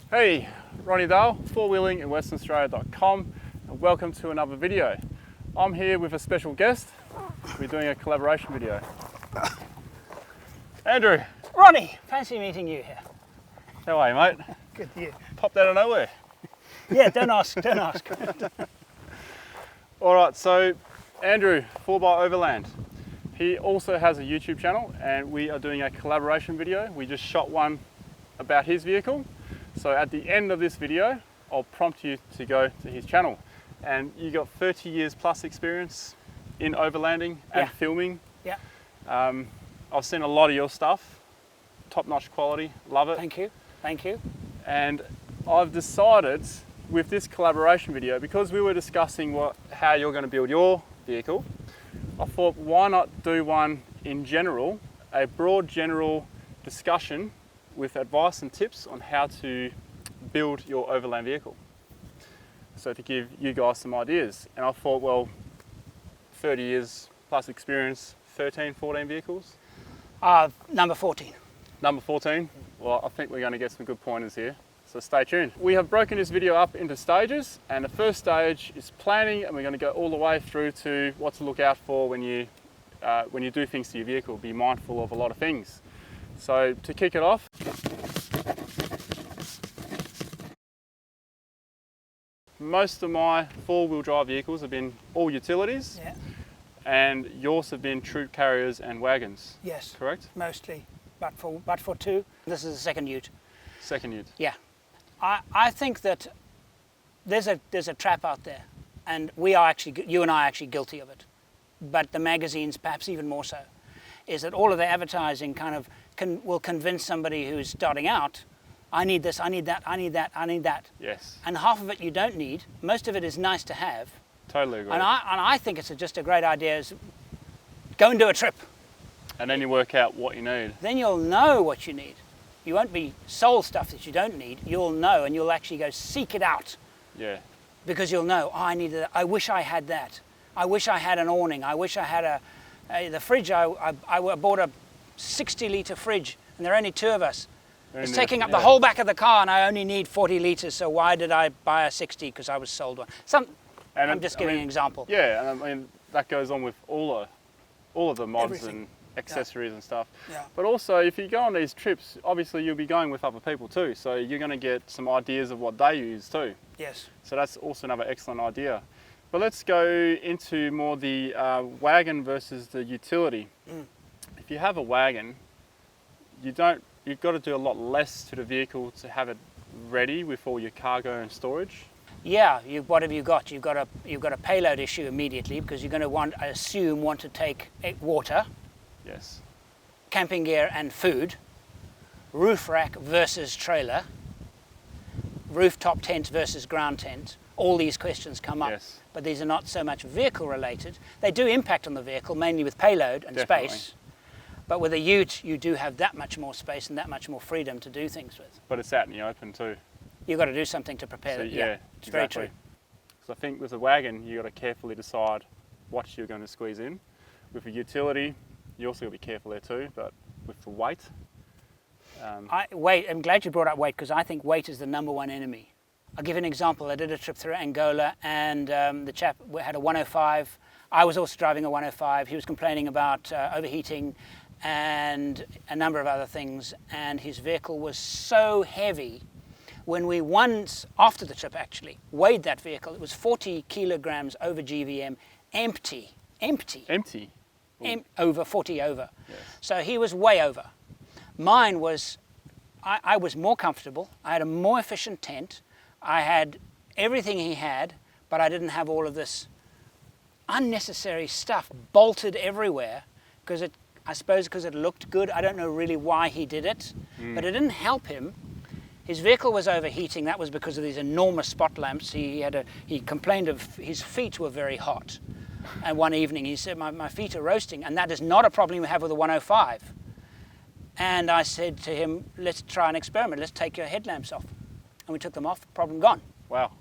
Hey, Ronny Dahl, fourwheeling in westernaustralia.com, and welcome to another video. I'm here with a special guest. We're doing a collaboration video. Andrew. Ronny, fancy meeting you here. How are you, mate? Good to you. Popped out of nowhere. Yeah, don't ask, don't ask. All right, so Andrew, 4x Overland. He also has a YouTube channel and we are doing a collaboration video. We just shot one about his vehicle. So at the end of this video, I'll prompt you to go to his channel. And you got 30 years plus experience in overlanding and filming. Yeah. I've seen a lot of your stuff, top-notch quality, love it. Thank you, thank you. And I've decided with this collaboration video, because we were discussing how you're going to build your vehicle, I thought why not do one in general, a broad general discussion with advice and tips on how to build your overland vehicle. So to give you guys some ideas. And I thought, well, 30 years plus experience, 13, 14 vehicles? Number 14. Number 14? Well, I think we're going to get some good pointers here. So stay tuned. We have broken this video up into stages, and the first stage is planning, and we're going to go all the way through to what to look out for when you do things to your vehicle. Be mindful of a lot of things. So to kick it off, most of my four-wheel drive vehicles have been all utilities, and yours have been troop carriers and wagons. Yes, correct? Mostly, but for two. This is the second ute. Second ute. Yeah, I think that there's a trap out there, and you and I are actually guilty of it, but the magazines perhaps even more so, is that all of the advertising kind of will convince somebody who's starting out, I need this, I need that, I need that, I need that. Yes. And half of it you don't need. Most of it is nice to have. Totally agree. And I think it's just a great idea is go and do a trip. And then you work out what you need. Then you'll know what you need. You won't be sold stuff that you don't need. You'll know, and you'll actually go seek it out. Yeah. Because you'll know, oh, I need that. I wish I had that. I wish I had an awning. I wish I had the fridge. I bought a 60-litre fridge, and there are only two of us. It's taking up the whole back of the car, and I only need 40 litres, so why did I buy a 60? Because I was sold one. I'm just giving an example. Yeah, and I mean, that goes on with all of the mods Everything. And accessories and stuff. Yeah. But also, if you go on these trips, obviously you'll be going with other people too, so you're going to get some ideas of what they use too. Yes. So that's also another excellent idea. But let's go into more the wagon versus the utility. If you have a wagon, you've got to do a lot less to the vehicle to have it ready with all your cargo and storage. Yeah, what have you got? You've got a payload issue immediately because you're going to want to take water. Yes. Camping gear and food. Roof rack versus trailer. Rooftop tent versus ground tent. All these questions come up, but these are not so much vehicle related. They do impact on the vehicle, mainly with payload and space. But with a ute, you do have that much more space and that much more freedom to do things with. But it's out in the open too. You've got to do something to prepare it. Yeah, it's very true. So I think with a wagon, you've got to carefully decide what you're going to squeeze in. With a utility, you also got to be careful there too, but with the weight. I'm glad you brought up weight because I think weight is the #1 enemy. I'll give you an example. I did a trip through Angola and the chap had a 105. I was also driving a 105. He was complaining about overheating and a number of other things, and his vehicle was so heavy. When we after the trip actually, weighed that vehicle, it was 40 kilograms over GVM, empty. Empty? Over 40 over. Yes. So he was way over. Mine was, I was more comfortable. I had a more efficient tent. I had everything he had, but I didn't have all of this unnecessary stuff bolted everywhere I suppose because it looked good. I don't know really why he did it, but it didn't help him. His vehicle was overheating. That was because of these enormous spot lamps. He complained of his feet were very hot. And one evening he said, my feet are roasting, and that is not a problem we have with a 105. And I said to him, let's try an experiment. Let's take your headlamps off. And we took them off, problem gone. Wow.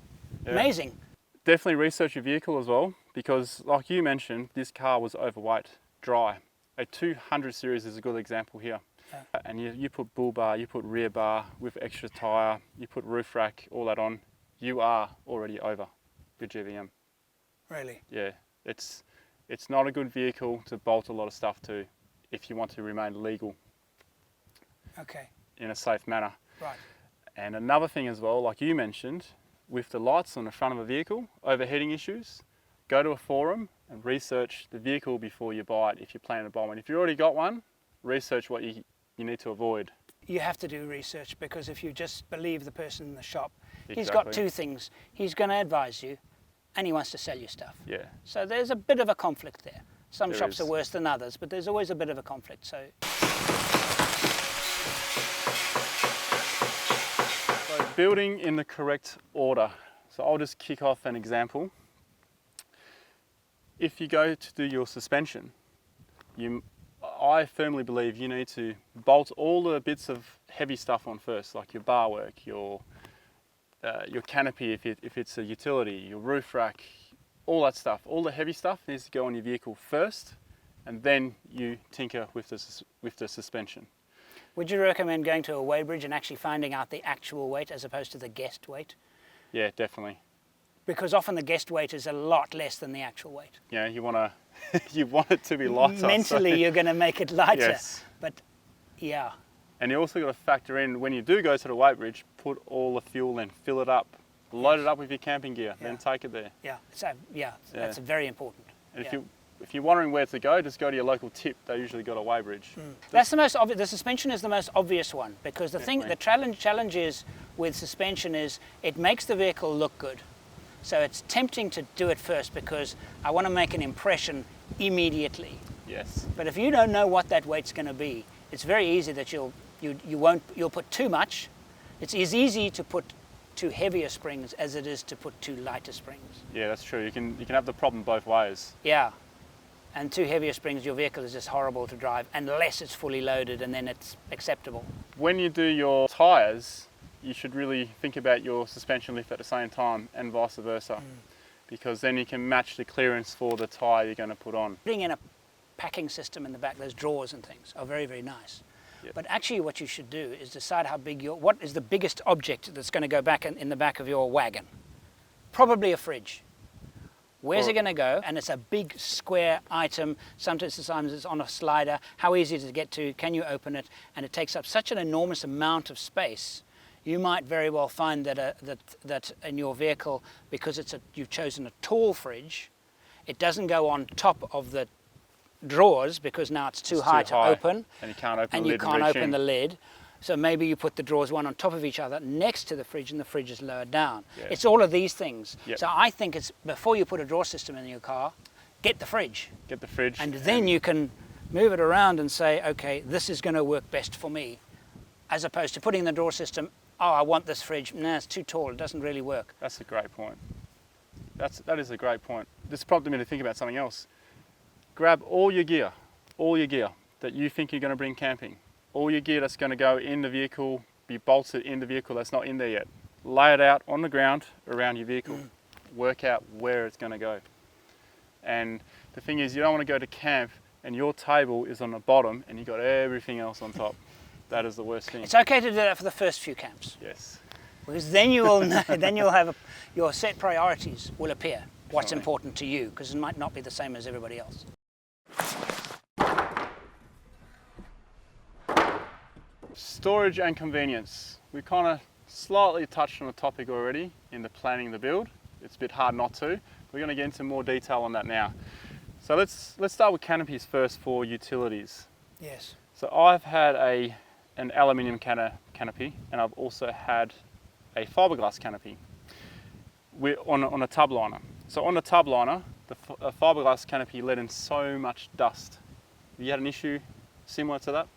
Yeah. Amazing. Definitely research your vehicle as well, because like you mentioned, this car was overweight, dry. A 200 series is a good example here. and you put bull bar, you put rear bar with extra tyre, you put roof rack, all that on, you are already over your GVM. Really? Yeah, it's not a good vehicle to bolt a lot of stuff to if you want to remain legal. Okay. In a safe manner. Right. And another thing as well, like you mentioned, with the lights on the front of a vehicle, overheating issues, go to a forum and research the vehicle before you buy it if you plan to buy one. If you already got one, research what you need to avoid. You have to do research, because if you just believe the person in the shop, Exactly. he's got two things. He's going to advise you and he wants to sell you stuff. Yeah. So there's a bit of a conflict there. Some There shops is. are worse than others, but there's always a bit of a conflict. So building in the correct order. So I'll just kick off an example. If you go to do your suspension, I firmly believe you need to bolt all the bits of heavy stuff on first, like your bar work, your canopy if it's a utility, your roof rack, all that stuff. All the heavy stuff needs to go on your vehicle first, and then you tinker with the suspension. would you recommend going to a weighbridge and actually finding out the actual weight as opposed to the guessed weight? Yeah, definitely. Because often the guessed weight is a lot less than the actual weight. Yeah, you want it to be lighter. Mentally, you're going to make it lighter. Yes. But yeah. And you also got to factor in, when you do go to the weighbridge, put all the fuel in, fill it up, load it up with your camping gear, then take it there. Yeah. So that's very important. And Yeah. if you're wondering where to go, just go to your local tip. They usually got a weighbridge. That's the most obvious. The suspension is the most obvious one, because the Definitely. challenge is with suspension is it makes the vehicle look good. So it's tempting to do it first because I want to make an impression immediately. Yes. But if you don't know what that weight's going to be, it's very easy that you'll put too much. It's as easy to put two heavier springs as it is to put two lighter springs. Yeah, that's true. You can have the problem both ways. Yeah. And two heavier springs, your vehicle is just horrible to drive unless it's fully loaded, and then it's acceptable. When you do your tyres, you should really think about your suspension lift at the same time, and vice versa, because then you can match the clearance for the tyre you're going to put on. Putting in a packing system in the back, those drawers and things are very, very nice. Yep. But actually what you should do is decide what is the biggest object that's going to go back in the back of your wagon. Probably a fridge. Where's it going to go? And it's a big square item. Sometimes it's on a slider. How easy is it to get to? Can you open it? And it takes up such an enormous amount of space. You might very well find that in your vehicle, because you've chosen a tall fridge, it doesn't go on top of the drawers because now it's too high to open. And you can't open and the you lid. can't open the lid. So maybe you put the drawers one on top of each other next to the fridge, and the fridge is lowered down. Yeah. It's all of these things. Yep. So I think it's before you put a drawer system in your car, get the fridge. Get the fridge. And then you can move it around and say, okay, this is going to work best for me. As opposed to putting in the drawer system, oh, I want this fridge. No, it's too tall. It doesn't really work. That's a great point. That is a great point. This prompted me to think about something else. Grab all your gear that you think you're going to bring camping. All your gear that's going to go in the vehicle, be bolted in the vehicle that's not in there yet. Lay it out on the ground around your vehicle. Work out where it's going to go. And the thing is, you don't want to go to camp and your table is on the bottom and you've got everything else on top. That is the worst thing. It's okay to do that for the first few camps. Yes. Because then you will know, then you'll have your set priorities will appear. What's Right. important to you, because it might not be the same as everybody else. Storage and convenience. We kind of slightly touched on the topic already in the planning the build. It's a bit hard not to. We're going to get into more detail on that now. So let's start with canopies first for utilities. Yes. So I've had an aluminium canopy, and I've also had a fiberglass canopy on a tub liner. So on the tub liner, the fiberglass canopy let in so much dust. Have you had an issue similar to that?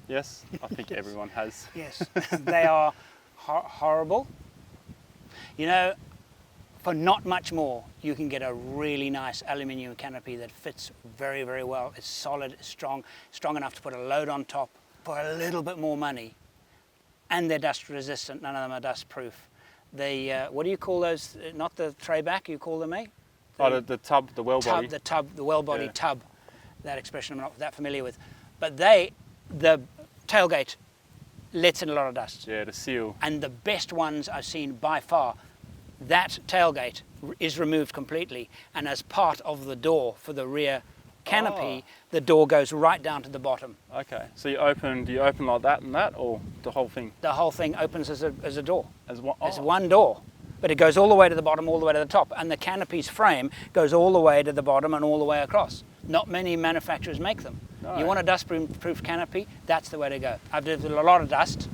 Yes? I think Yes. everyone has. Yes. They are horrible. You know, for not much more, you can get a really nice aluminium canopy that fits very, very well. It's solid, it's strong enough to put a load on top for a little bit more money. And they're dust resistant, none of them are dust proof. They, what do you call those? Not the tray back, you call them, eh? The tub, the well body. The well-bodied Yeah. tub. That expression I'm not that familiar with. But the tailgate lets in a lot of dust. Yeah, to seal. And the best ones I've seen by far, that tailgate is removed completely, and as part of the door for the rear canopy, the door goes right down to the bottom. Okay, so do you open like that and that, or the whole thing? The whole thing opens as a door. As one? It's one door, but it goes all the way to the bottom, all the way to the top, and the canopy's frame goes all the way to the bottom and all the way across. Not many manufacturers make them. No. You want a dust-proof canopy, that's the way to go. I've done a lot of dust,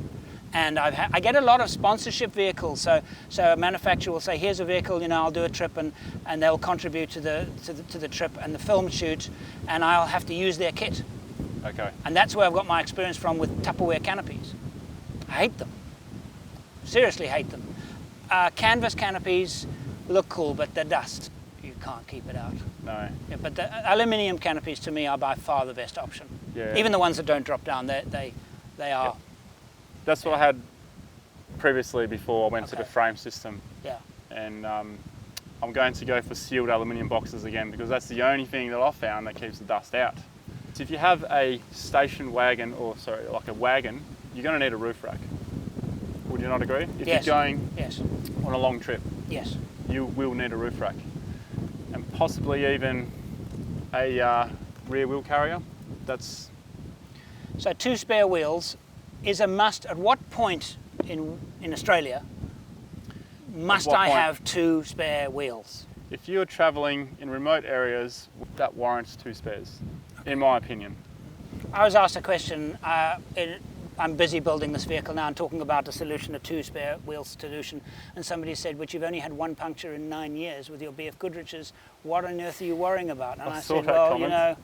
and I get a lot of sponsorship vehicles. So a manufacturer will say, here's a vehicle, I'll do a trip, and they'll contribute to the trip and the film shoot, and I'll have to use their kit. Okay. And that's where I've got my experience from with Tupperware canopies. I hate them. Seriously hate them. Canvas canopies look cool, but the dust, you can't keep it out. No. Yeah, but the aluminium canopies to me are by far the best option. Yeah. Even the ones that don't drop down, they are. Yep. That's what I had previously before I went to the frame system. Yeah. And I'm going to go for sealed aluminium boxes again, because that's the only thing that I've found that keeps the dust out. So if you have a station wagon, like a wagon, you're going to need a roof rack. Would you not agree? If Yes. you're going Yes. on a long trip, Yes. you will need a roof rack. And possibly even a rear wheel carrier. That's So 2 spare wheels is a must. At what point in Australia must what I point? have 2 spare wheels? if you're travelling in remote areas, that warrants 2 spares, in my opinion. I was asked a question. I'm busy building this vehicle now and talking about a solution, a 2 spare wheels solution, and somebody said, but you've only had 1 puncture in 9 years with your BF Goodriches. What on earth are you worrying about? And I said, well,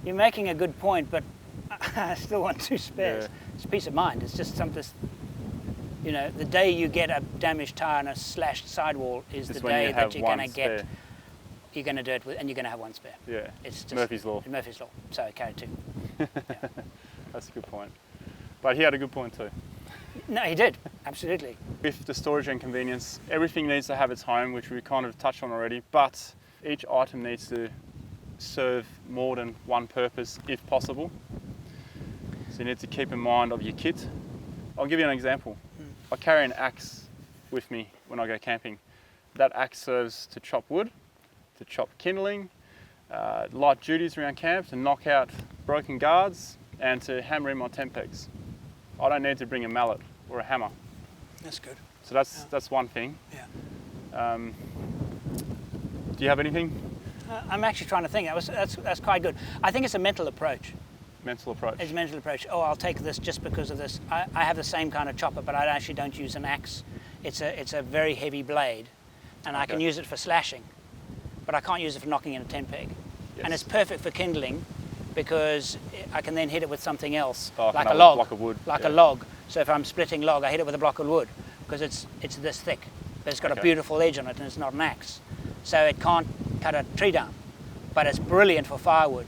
you're making a good point, but I still want 2 spares. Yeah. It's peace of mind. It's just something, the day you get a damaged tyre and a slashed sidewall is the day that you're going to get, you're going to do it with, and you're going to have 1 spare. Yeah, It's just Murphy's Law. Murphy's Law. So carry 2. Yeah. That's a good point. But he had a good point too. No, he did. Absolutely. With the storage and convenience, everything needs to have its home, which we kind of touched on already, but each item needs to serve more than one purpose if possible. So you need to keep in mind of your kit. I'll give you an example. I carry an axe with me when I go camping. That axe serves to chop wood, to chop kindling, light duties around camp, to knock out broken guards, and to hammer in my tent pegs. I don't need to bring a mallet or a hammer. That's good. So that's one thing. Yeah. Do you have anything? I'm actually trying to think. That's quite good. I think it's a mental approach. Mental approach. It's a mental approach. Oh, I'll take this just because of this. I have the same kind of chopper, but I actually don't use an axe. It's a very heavy blade, and I can use it for slashing, but I can't use it for knocking in a tent peg. Yes. And it's perfect for kindling, because I can then hit it with something else, like a log, block of wood. like a log. So if I'm splitting log, I hit it with a block of wood, because it's this thick, but it's got a beautiful edge on it, and it's not an axe. So it can't cut a tree down, but it's brilliant for firewood,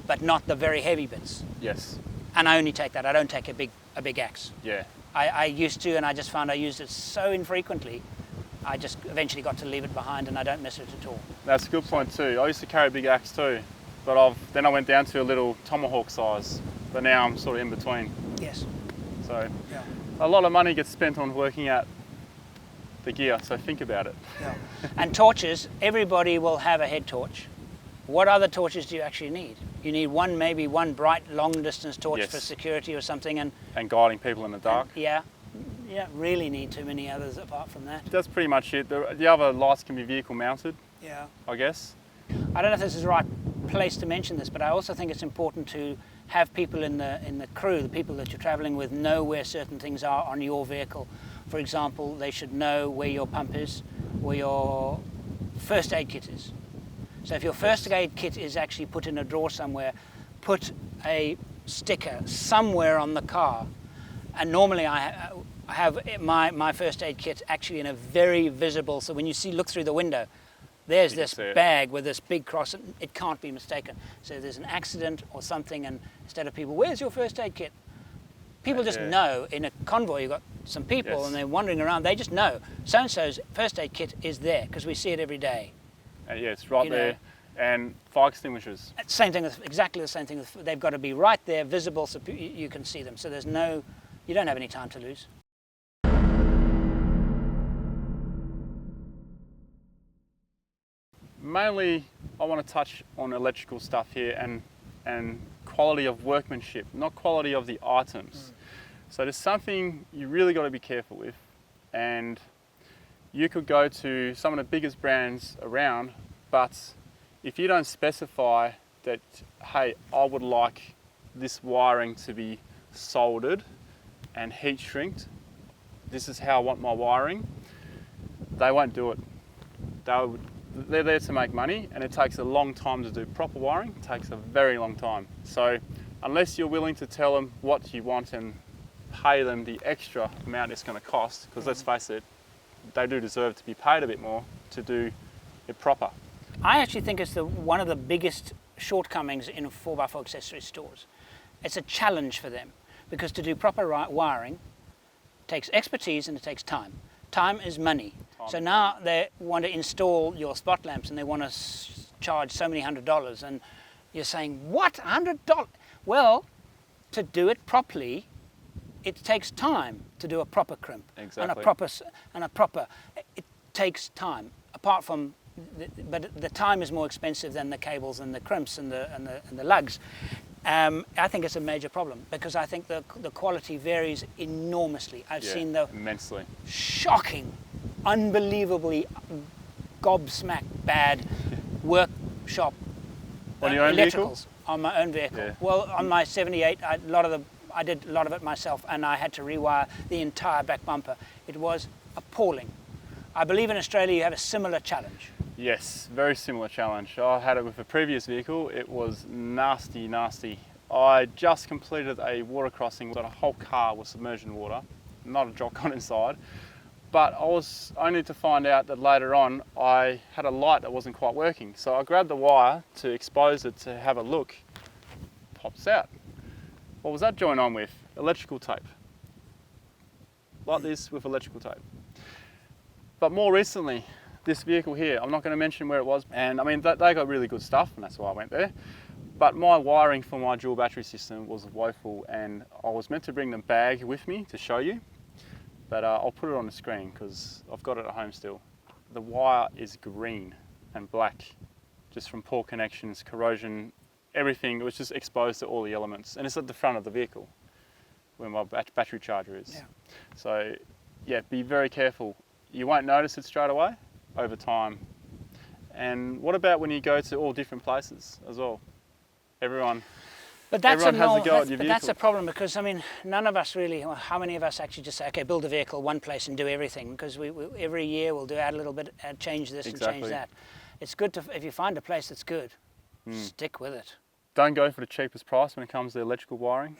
but not the very heavy bits. Yes. And I only take that. I don't take a big axe. Yeah. I used to, and I just found I used it so infrequently, I just eventually got to leave it behind, and I don't miss it at all. That's a good point too. I used to carry a big axe too, but then I went down to a little tomahawk size, but now I'm sort of in between. Yes. So Yeah. a lot of money gets spent on working out the gear, so think about it. Yeah. And torches, everybody will have a head torch. What other torches do you actually need? You need maybe one bright long distance torch for security or something, and guiding people in the dark. you don't really need too many others apart from that. That's pretty much it. The other lights can be vehicle mounted, Yeah. I guess. I don't know if this is the right place to mention this, but I also think it's important to have people in the crew, the people that you're traveling with, know where certain things are on your vehicle. For example, they should know where your pump is, where your first aid kit is. So if your first aid kit is actually put in a drawer somewhere, put a sticker somewhere on the car. And normally I have my first aid kit actually in a very visible, so when you look through the window, there's this bag with this big cross, and it can't be mistaken. So there's an accident or something, and instead of people, where's your first aid kit? People just know. In a convoy, you've got some people and they're wandering around, they just know so-and-so's first aid kit is there because we see it every day. Yeah, it's right there. And fire extinguishers. Same thing, exactly the same thing. They've got to be right there, visible, so you can see them. So you don't have any time to lose. Mainly, I want to touch on electrical stuff here and quality of workmanship, not quality of the items. So there's something you really got to be careful with, and you could go to some of the biggest brands around, but if you don't specify that, hey, I would like this wiring to be soldered and heat shrinked, this is how I want my wiring, they won't do it. They're there to make money, and it takes a long time to do proper wiring. It takes a very long time. So unless you're willing to tell them what you want and pay them the extra amount it's going to cost, because let's face it, they do deserve to be paid a bit more to do it proper. I actually think it's one of the biggest shortcomings in 4x4 accessory stores. It's a challenge for them, because to do proper wiring takes expertise and it takes time. Time is money. So now they want to install your spot lamps and they want to charge so many $100, and you're saying, what, $100? Well, to do it properly, it takes time to do a proper crimp. Exactly. And a proper, it takes time. Apart from, but the time is more expensive than the cables and the crimps and the lugs. I think it's a major problem, because I think the quality varies enormously. I've seen the immensely shocking, unbelievably gobsmacked bad workshop on your own electricals vehicle? On my own vehicle. Yeah. Well, on my 78, I did a lot of it myself, and I had to rewire the entire back bumper. It was appalling. I believe in Australia you have a similar challenge. Yes, very similar challenge. I had it with a previous vehicle. It was nasty, nasty. I just completed a water crossing that a whole car was submerged in water, not a drop got inside. But I was only to find out that later on I had a light that wasn't quite working. So I grabbed the wire to expose it to have a look. Pops out. What was that joint on with? Electrical tape. Like this with electrical tape. But more recently, this vehicle here, I'm not going to mention where it was, and I mean they got really good stuff, and that's why I went there. But my wiring for my dual battery system was woeful, and I was meant to bring the bag with me to show you, but I'll put it on the screen because I've got it at home still. The wire is green and black, just from poor connections, corrosion, everything. It was just exposed to all the elements, and it's at the front of the vehicle where my battery charger is. Yeah. So yeah, be very careful. You won't notice it straight away, over time. And what about when you go to all different places as well? Everyone has a go at your vehicle. But that's a problem, because I mean, none of us really, well, how many of us actually just say, okay, build a vehicle one place and do everything? Because we every year we'll add a little bit, change this and change that. It's good to, if you find a place that's good, stick with it. Don't go for the cheapest price when it comes to electrical wiring.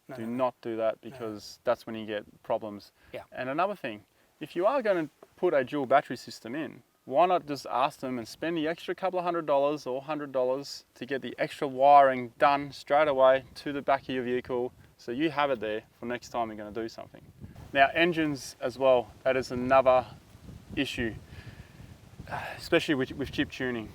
No, do not do that, because that's when you get problems. Yeah. And another thing, if you are going to put a dual battery system in, why not just ask them and spend the extra couple of $100 or $100 to get the extra wiring done straight away to the back of your vehicle, so you have it there for next time you're going to do something. Now, engines as well, that is another issue, especially with chip tuning.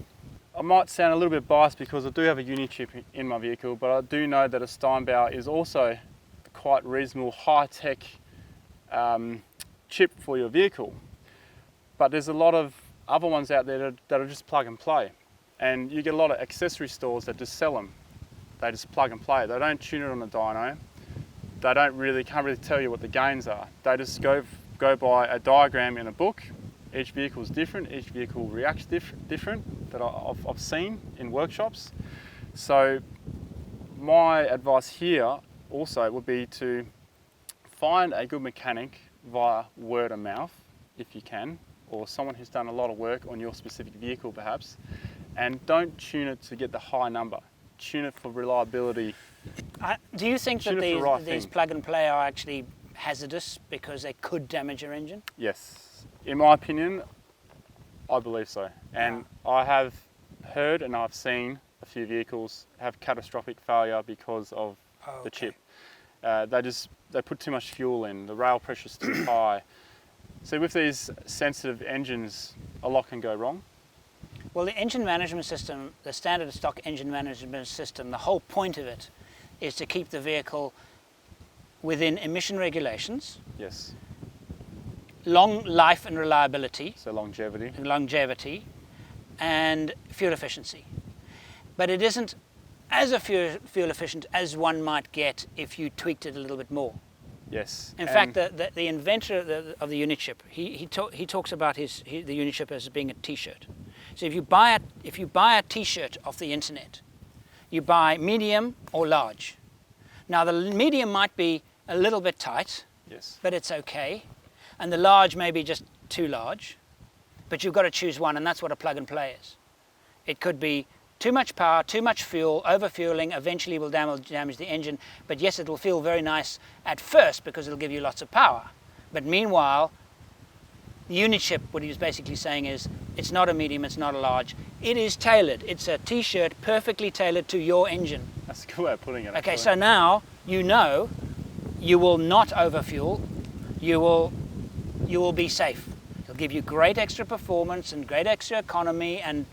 I might sound a little bit biased because I do have a uni chip in my vehicle, but I do know that a Steinbauer is also a quite reasonable high-tech chip for your vehicle. But there's a lot of other ones out there that are just plug and play, and you get a lot of accessory stores that just sell them. They just plug and play. They don't tune it on the dyno. They can't really tell you what the gains are. They just go by a diagram in a book. Each vehicle is different. Each vehicle reacts different that I've seen in workshops. So my advice here also would be to find a good mechanic via word of mouth, if you can, or someone who's done a lot of work on your specific vehicle perhaps, and don't tune it to get the high number. Tune it for reliability. Do you think that these plug and play are actually hazardous because they could damage your engine? Yes. In my opinion, I believe so. And I have heard and I've seen a few vehicles have catastrophic failure because of the chip. They put too much fuel in, the rail pressure's too high. So with these sensitive engines, a lot can go wrong. Well, the engine management system, the standard stock engine management system, the whole point of it is to keep the vehicle within emission regulations, Yes. long life and reliability, So longevity. and fuel efficiency. But it isn't as a fuel efficient as one might get if you tweaked it a little bit more. Yes. In fact, the inventor of the unit ship, he talks about the unit ship as being a T-shirt. So if you buy a T-shirt off the internet, you buy medium or large. Now the medium might be a little bit tight, yes. but it's okay, and the large may be just too large. But you've got to choose one, and that's what a plug and play is. It could be too much power, too much fuel, overfueling eventually will damage the engine, but yes, it will feel very nice at first because it'll give you lots of power. But meanwhile, the unit ship, what he was basically saying is, it's not a medium, it's not a large, it is tailored. It's a T-shirt perfectly tailored to your engine. That's a good way of putting it. Okay, actually. so now you know you will not overfuel, you will be safe. It'll give you great extra performance and great extra economy, and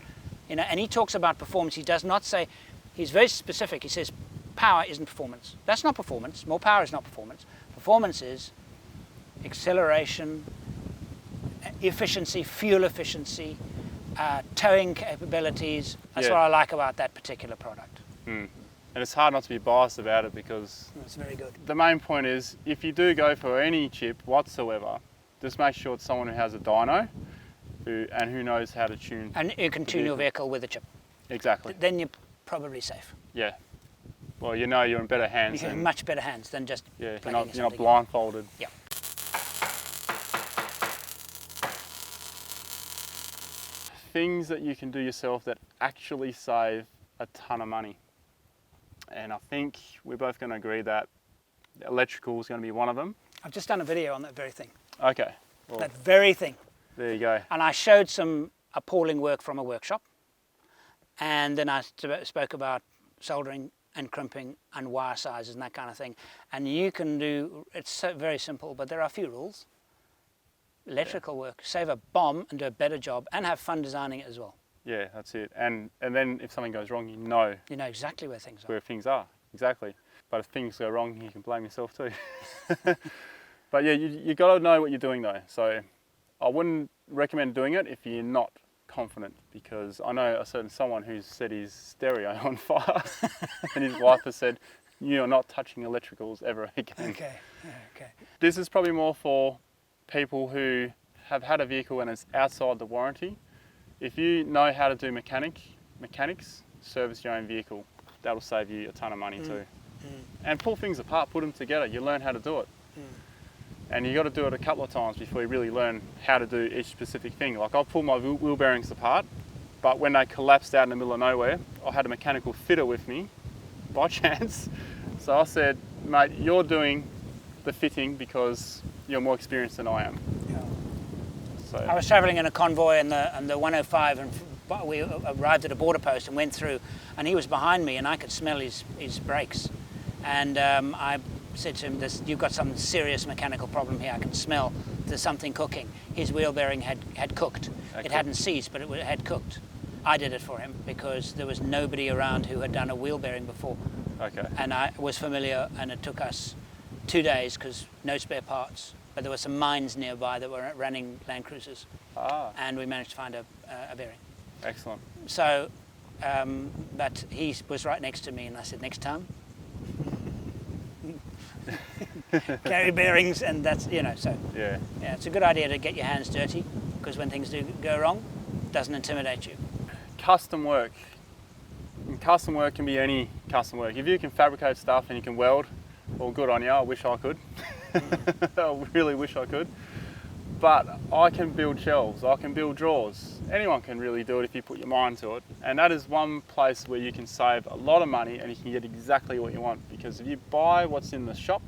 and he talks about performance. He does not say, he's very specific. He says power isn't performance. That's not performance. More power is not performance. Performance is acceleration, efficiency, fuel efficiency, towing capabilities. That's what I like about that particular product. And it's hard not to be biased about it because That's very good. the main point is, if you do go for any chip whatsoever, just make sure it's someone who has a dyno who knows how to tune. And you can tune your vehicle with a chip. Exactly. Then you're probably safe. Yeah. Well, you're in better hands. You're in much better hands than just you're plugging not blindfolded. Yeah. Things that you can do yourself that actually save a ton of money. And I think we're both going to agree that electrical is going to be one of them. I've just done a video on that very thing. Okay. Well, That very thing. there you go. And I showed some appalling work from a workshop. And then I spoke about soldering and crimping and wire sizes and that kind of thing. And you can do, it's very simple, but there are a few rules. Electrical work, save a bomb and do a better job and have fun designing it as well. Yeah, that's it. And then if something goes wrong, you know You know exactly where things are. where things are. Exactly. But if things go wrong, you can blame yourself too. But yeah, you got to know what you're doing though. So I wouldn't recommend doing it if you're not confident, because I know a certain someone who's set his stereo on fire and his wife has said, "You are not touching electricals ever again." Okay, yeah, okay. This is probably more for people who have had a vehicle and it's outside the warranty. If you know how to do mechanics, service your own vehicle. That'll save you a ton of money too. And pull things apart, put them together. You learn how to do it. And you got to do it a couple of times before you really learn how to do each specific thing. Like I'll pull my wheel bearings apart, but when they collapsed out in the middle of nowhere, I had a mechanical fitter with me by chance. So I said, "Mate, you're doing the fitting because you're more experienced than I am." Yeah. So I was travelling in a convoy on the 105 and we arrived at a border post and went through, and he was behind me and I could smell his brakes. And I said to him, "You've got some serious mechanical problem here. I can smell there's something cooking." His wheel bearing had cooked. It hadn't seized, but it had cooked. I did it for him because there was nobody around who had done a wheel bearing before. okay. And I was familiar, and it took us 2 days because no spare parts. But there were some mines nearby that were running Land Cruisers, and we managed to find a bearing. Excellent. So, but he was right next to me, and I said, "Next time, carry bearings," and that's, so Yeah. yeah, it's a good idea to get your hands dirty, because when things do go wrong, it doesn't intimidate you. Custom work. And custom work can be any custom work. If you can fabricate stuff and you can weld, well, good on you. I wish I could. I really wish I could. But I can build shelves, I can build drawers. Anyone can really do it if you put your mind to it. And that is one place where you can save a lot of money and you can get exactly what you want. Because if you buy what's in the shop,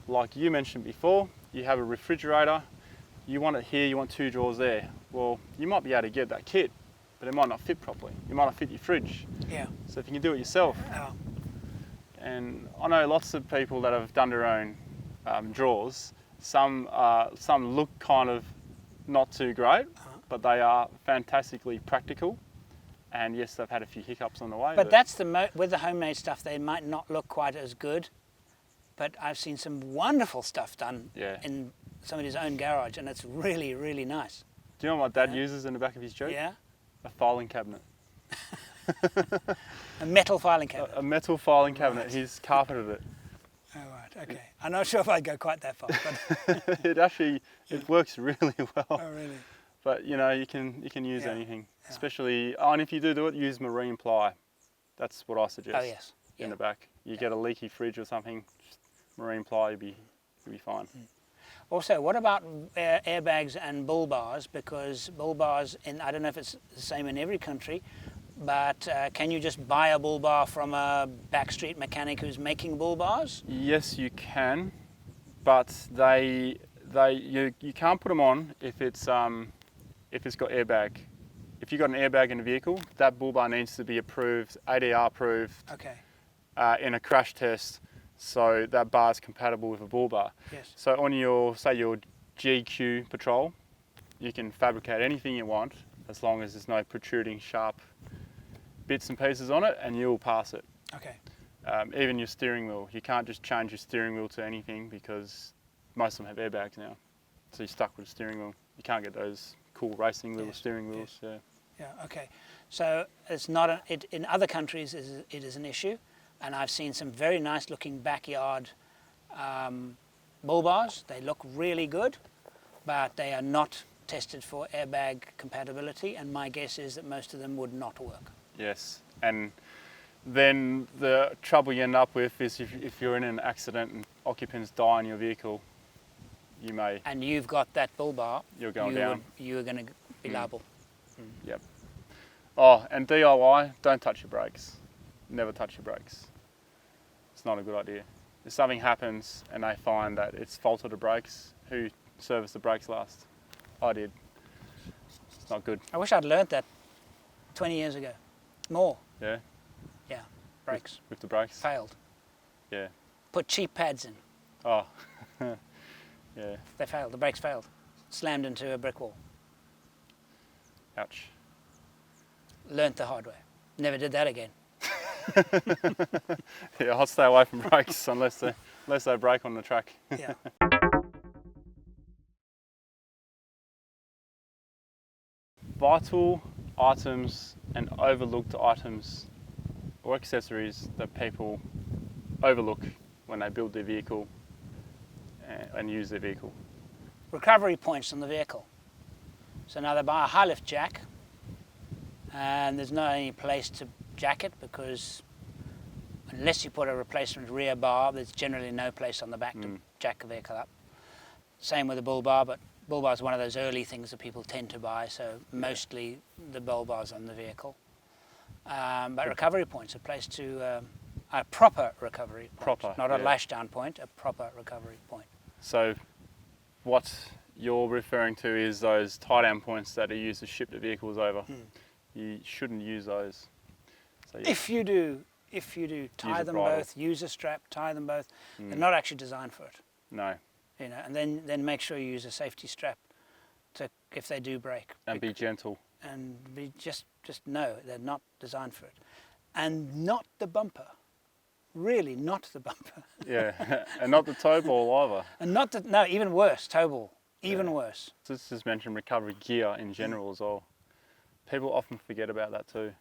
like you mentioned before, you have a refrigerator, you want it here, you want 2 drawers there. Well, you might be able to get that kit, but it might not fit properly. It might not fit your fridge. Yeah. So if you can do it yourself. Oh. And I know lots of people that have done their own drawers. Some look kind of not too great, but they are fantastically practical And yes, they've had a few hiccups on the way. But that's with the homemade stuff, they might not look quite as good. But I've seen some wonderful stuff done in somebody's own garage, and it's really, really nice. Do you know what my dad uses in the back of his Jeep? Yeah. A filing cabinet. A metal filing cabinet. A metal filing cabinet. Right. He's carpeted it. Oh, right, okay. I'm not sure if I'd go quite that far, but it works really well. Oh, really? But you know, you can use anything, especially, and if you do it, use marine ply. That's what I suggest. Oh, yes. In the back, you get a leaky fridge or something, just marine ply, you'll be fine. Also, what about airbags and bull bars? Because bull bars, I don't know if it's the same in every country, but can you just buy a bull bar from a backstreet mechanic who's making bull bars? Yes, you can, but you can't put them on if it's got airbag. If you've got an airbag in the vehicle, that bull bar needs to be approved, ADR approved, in a crash test, so that bar is compatible with a bull bar. Yes. So on your GQ Patrol, you can fabricate anything you want as long as there's no protruding sharp bits and pieces on it, and you'll pass it. Okay. Even your steering wheel, you can't just change your steering wheel to anything because most of them have airbags now. So you're stuck with a steering wheel. You can't get those cool racing little steering wheels. Yes. Yeah. Okay. So it's not in other countries it is an issue, and I've seen some very nice looking backyard bull bars. They look really good, but they are not tested for airbag compatibility, and my guess is that most of them would not work. Yes, and then the trouble you end up with is if you're in an accident and occupants die in your vehicle, you may... And you've got that bull bar. You're going down. You're going to be liable. Yep. Oh, and DIY, don't touch your brakes. Never touch your brakes. It's not a good idea. If something happens and they find that it's fault of the brakes, who serviced the brakes last? I did. It's not good. I wish I'd learnt that 20 years ago. More. Yeah? Yeah. Brakes. With the brakes? Failed. Yeah. Put cheap pads in. Oh. Yeah. They failed. The brakes failed. Slammed into a brick wall. Ouch. Learnt the hard way. Never did that again. Yeah, I'll stay away from brakes unless they brake on the track. Yeah. Vital items and overlooked items or accessories that people overlook when they build their vehicle and use their vehicle. Recovery points on the vehicle. So now they buy a high lift jack, and there's not any place to jack it because unless you put a replacement rear bar, there's generally no place on the back to jack the vehicle up. Same with the bull bar, but bull bar is one of those early things that people tend to buy, so mostly the bull bar's on the vehicle. But recovery points, a place to, a proper recovery point, not a lash down point, a proper recovery point. So what you're referring to is those tie down points that are used to ship the vehicles over. You shouldn't use those. So if you do, tie them both, use a strap, tie them both. They're not actually designed for it. No. You know, and then make sure you use a safety strap to if they do break. And be gentle. And be just know they're not designed for it. And not the bumper. Really not the bumper. Yeah, and not the tow ball either. And not the, no, even worse, tow ball. Even worse. This just mentioned recovery gear in general as well. People often forget about that too.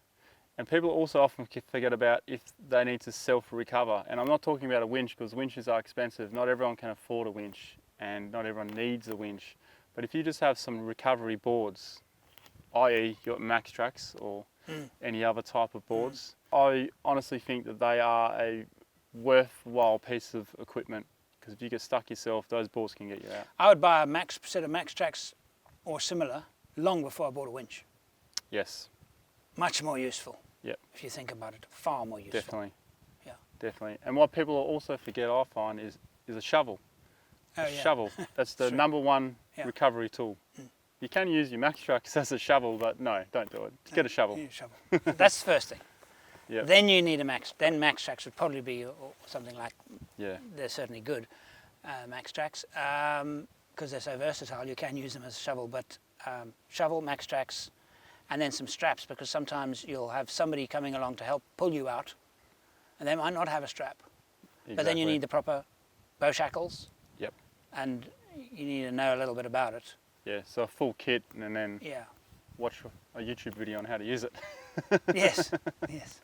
And people also often forget about if they need to self-recover. And I'm not talking about a winch because winches are expensive. Not everyone can afford a winch and not everyone needs a winch. But if you just have some recovery boards, i.e. your Max Tracks or any other type of boards, I honestly think that they are a worthwhile piece of equipment because if you get stuck yourself, those boards can get you out. I would buy a set of Max Tracks or similar long before I bought a winch. Yes. Much more useful. Yep. If you think about it, far more useful. Definitely. Yeah. Definitely. And what people also forget, I find, is a shovel. Oh, yeah. Shovel. That's the number one recovery tool. You can use your Max Tracks as a shovel, but no, don't do it. Just get a shovel. That's the first thing. Yep. Then you need a Max. Then Max Tracks would probably be something like. Yeah. They're certainly good, Max Tracks, because they're so versatile. You can use them as a shovel, but shovel, Max Tracks, and then some straps, because sometimes you'll have somebody coming along to help pull you out, and they might not have a strap. Exactly. But then you need the proper bow shackles. Yep. And you need to know a little bit about it. Yeah, so a full kit, and then Yeah. watch a YouTube video on how to use it. Yes, yes.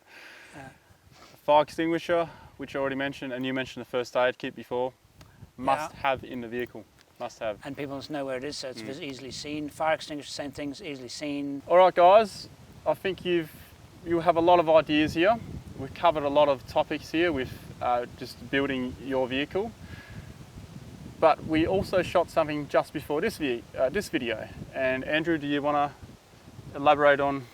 Fire extinguisher, which I already mentioned, and you mentioned the first aid kit before. Must have in the vehicle. Must have. And people must know where it is, so it's easily seen. Fire extinguisher, same things, easily seen. All right, guys. I think you have a lot of ideas here. We've covered a lot of topics here with just building your vehicle. But we also shot something just before this video. And Andrew, do you want to elaborate on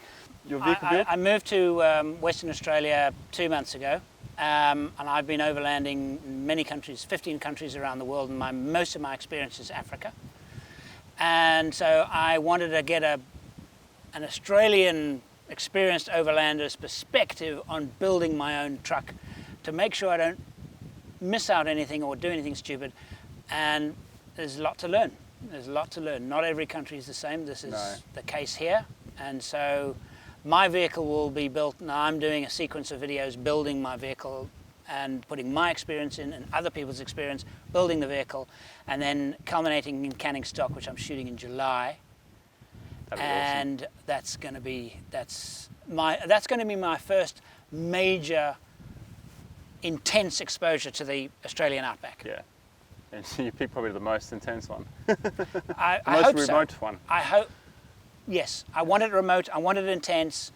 your vehicle build? I moved to Western Australia 2 months ago, and I've been overlanding many countries, 15 countries around the world, and most of my experience is Africa. And so I wanted to get an Australian experienced overlander's perspective on building my own truck to make sure I don't miss out anything or do anything stupid. And there's a lot to learn. There's a lot to learn. Not every country is the same. This is the case here. And so my vehicle will be built. Now I'm doing a sequence of videos building my vehicle and putting my experience in and other people's experience, building the vehicle, and then culminating in canning stock, which I'm shooting in July. And awesome. that's going to be my first major intense exposure to the Australian outback. Yeah. And so you picked probably the most intense one. I most hope remote so. one. I hope, yes. I wanted it remote, I wanted it intense,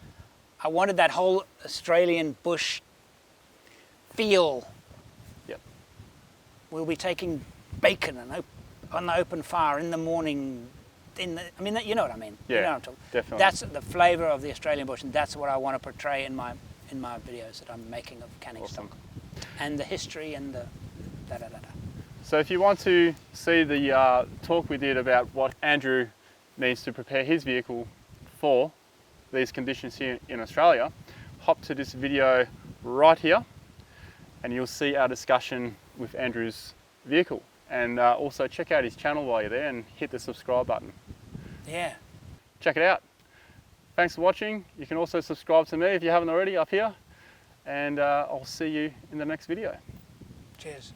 I wanted that whole Australian bush feel. Yep. We'll be taking bacon and on the open fire in the morning. You know what I mean. Yeah, you know what I'm talking. definitely. That's the flavour of the Australian bush, and that's what I want to portray in my videos that I'm making of canning Awesome. stock, and the history and the da-da-da-da. So if you want to see the talk we did about what Andrew needs to prepare his vehicle for these conditions here in Australia, hop to this video right here and you'll see our discussion with Andrew's vehicle. And also check out his channel while you're there and hit the subscribe button. Yeah. Check it out. Thanks for watching. You can also subscribe to me if you haven't already up here. And I'll see you in the next video. Cheers.